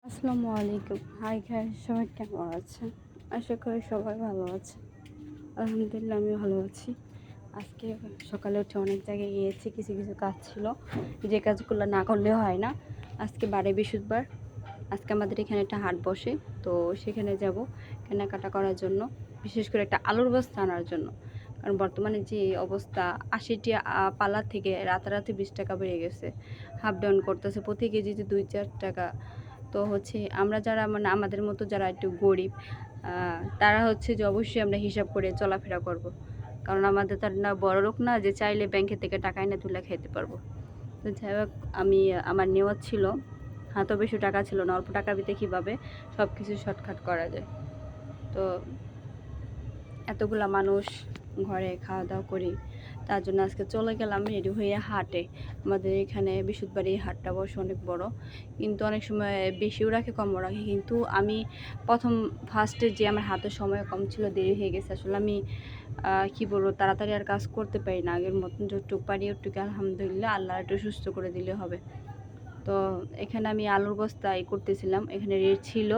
আসসালামু আলাইকুম। Hi guys, সবাই কেমন আছেন? আশা করি সবাই ভালো আছে। আলহামদুলিল্লাহ আমি ভালো আছি। আজকে সকালে উঠে অনেক জায়গায় গিয়েছি, কিছু কিছু কাজ ছিল যে কাজগুলো না করলে হয় না। আজকে বারে বৃহস্পতিবার, আজকে আমাদের এখানে একটা হাট বসে, তো সেখানে যাব কেনাকাটা করার জন্য, বিশেষ করে একটা আলুর বস্তা আনার জন্য। কারণ বর্তমানে যে অবস্থা, ৮০টি পাল্লা থেকে রাতারাতি ২০ টাকা বেড়ে গেছে, হাফ ডাউন করতেছে প্রতি কেজিতে ২-৪ টাকা। তো হচ্ছে আমরা যারা মানে আমাদের মতো যারা একটু গরিব, তারা হচ্ছে যে অবশ্যই আমরা হিসাব করে চলাফেরা করব। কারণ আমাদের তার না বড়লোক না যে চাইলে ব্যাংকে থেকে টাকা এনে তুলে খেতে পারবো। তো যাই হোক, আমি আমার নেওয়া ছিল, হাতও বেশি টাকা ছিল না, অল্প টাকার ভিতরে কীভাবে সব কিছু শর্টকাট করা যায়। তো এতগুলা মানুষ ঘরে খাওয়া দাওয়া করি, তার জন্য আজকে চলে গেলাম রেডি হয়ে হাটে। আমাদের এখানে বৃহস্পতিবার এই হাটটা বসে অনেক বড়, কিন্তু অনেক সময় বেশিও রাখে কমও রাখে। কিন্তু আমি ফার্স্টে যে আমার হাতে সময় কম ছিল, দেরি হয়ে গেছে। আসলে আমি কি বলবো, তাড়াতাড়ি আর কাজ করতে পারি না। আগের মতন যতটুকু পারি ওটুকু আলহামদুলিল্লাহ, আল্লাহ একটু সুস্থ করে দিলে হবে। তো এখানে আমি আলুর বস্তা করতেছিলাম। এখানে রেট ছিল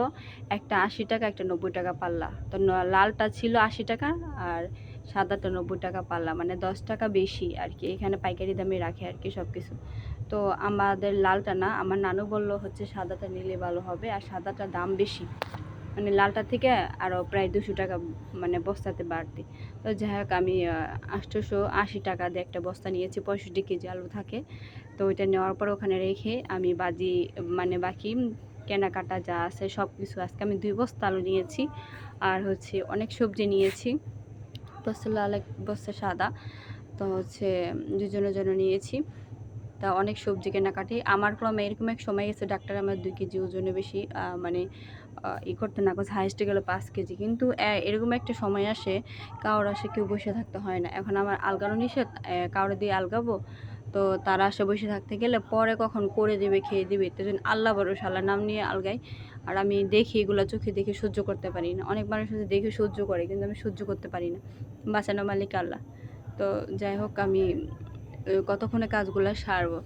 একটা ৮০ টাকা, একটা ৯০ টাকা পাল্লা। তো লালটা ছিল ৮০ টাকা আর সাদাটা ৯০ টাকা পাল্লা, মানে ১০ টাকা বেশি আর কি। এখানে পাইকারি দামে রাখে আর কি সব কিছু। তো আমাদের লালটা না, আমার নানু বলল হচ্ছে সাদাটা নিলে ভালো হবে, আর সাদাটার দাম বেশি, মানে লালটা থেকে আরও প্রায় ২০০ টাকা মানে বস্তাতে বাড়তি। তো যাই হোক, আমি ৮৮০ টাকা দিয়ে একটা বস্তা নিয়েছি, ৬৫ কেজি আলু থাকে। তো ওইটা নেওয়ার পর ওখানে রেখে আমি বাকি কেনাকাটা যা আছে সব কিছু, আজকে আমি ২ বস্তা আলু নিয়েছি, আর হচ্ছে অনেক সবজি নিয়েছি। বস্তা লাল, এক বস্তা সাদা। তো হচ্ছে দুজনের জন্য নিয়েছি। তা অনেক সবজি কেনাকাটি আমার ক্রমে এরকম এক সময় গেছে, ডাক্তার আমার ২ কেজি ওজনে বেশি মানে করতে না করছে, হাইস্টে গেলো ৫ কেজি। কিন্তু এরকম একটা সময় আসে, কারোর আসে কেউ বসে থাকতে হয় না। এখন আমার আলগানো নিষেধ, কারোর দিয়ে আলগাবো? তো তারা আসে বসে থাকতে গেলে পরে কখন করে দেবে, খেয়ে দেবে, তো আল্লাহ ভরসা, আল্লাহর নাম নিয়ে আলগাই। আর আমি দেখি এগুলো, চোখে দেখে সহ্য করতে পারি না। অনেক মানুষ হচ্ছে দেখে সহ্য করে, কিন্তু আমি সহ্য করতে পারি না। বাঁচানো মালিক আল্লাহ। তো যাই হোক, আমি কতক্ষণে কাজগুলো সারবো।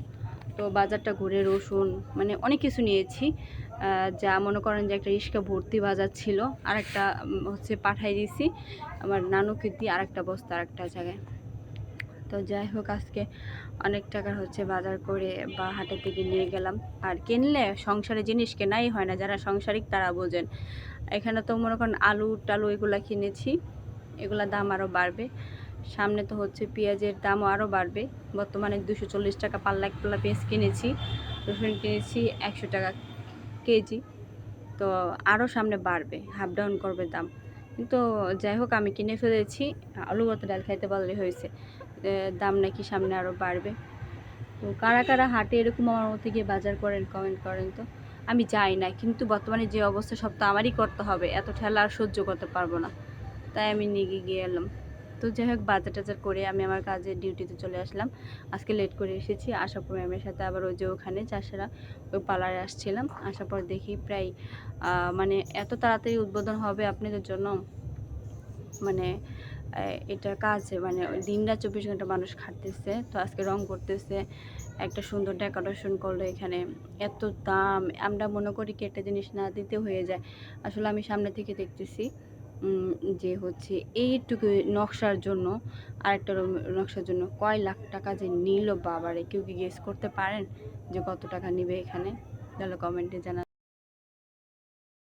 তো বাজারটা ঘুরে রসুন মানে অনেক কিছু নিয়েছি, যা মনে করেন যে একটা রিক্সা ভর্তি বাজার ছিল। আর একটা হচ্ছে পাঠাই দিয়েছি আমার নানুকে দিয়ে, আরেকটা বস্তা আরেকটা জায়গায়। তো যাই হোক, আজকে অনেক টাকার হচ্ছে বাজার করে বা হাটের থেকে নিয়ে গেলাম। আর কিনলে সংসারে জিনিস কেনাই হয় না, যারা সাংসারিক তারা বোঝেন। এখানে তো মনে করেন আলু টালু এগুলা কিনেছি, এগুলা দাম আরও বাড়বে। সামনে তো হচ্ছে পেঁয়াজের দামও আরও বাড়বে। বর্তমানে ২৪০ টাকা পাল্লা, এক পাল্লা পেঁয়াজ কিনেছি। রসুন কিনেছি ১০০ টাকা কেজি। তো আরও সামনে বাড়বে, হাফ ডাউন করবে দাম। কিন্তু যাই হোক, আমি কিনে ফেলেছি, আলু ভাত ডাল খাইতে পারলে হয়েছে। দাম নাকি সামনে আরও বাড়বে। তো কারা কারা হাটে এরকম আমার মতো গিয়ে বাজার করেন, কমেন্ট করেন তো। আমি যাই না, কিন্তু বর্তমানে যে অবস্থা সব তো আমারই করতে হবে, এত ঠেলা আর সহ্য করতে পারবো না, তাই আমি নিয়ে গিয়ে এলাম। তো যাই হোক, বাজার টাজার করে আমি আমার কাজের ডিউটিতে চলে আসলাম। আজকে লেট করে এসেছি, আসার পর ম্যামের সাথে আবার ওই যে ওখানে চাষারা ওই পার্লারে আসছিলাম। আসার পর দেখি প্রায় মানে এত তাড়াতাড়ি উদ্বোধন হবে আপনাদের জন্য, মানে এটা কাজে মানে দিনরাত ২৪ ঘন্টা মানুষ খাটতেছে। তো আজকে রং করতেছে, একটা সুন্দর ডেকোরেশন করলো এখানে। এত দাম, আমরা মনে করি কি একটা জিনিস না দিতে হয়ে যায়। আসলে আমি সামনে থেকে দেখতেছি যে হচ্ছে এইটুকু নকশার জন্য, আরেকটা নকশার জন্য কয় লাখ টাকা যে নিল বাবারে। কেউ কি গেস করতে পারেন যে কত টাকা নিবে এখানে? তাহলে কমেন্টে জানান।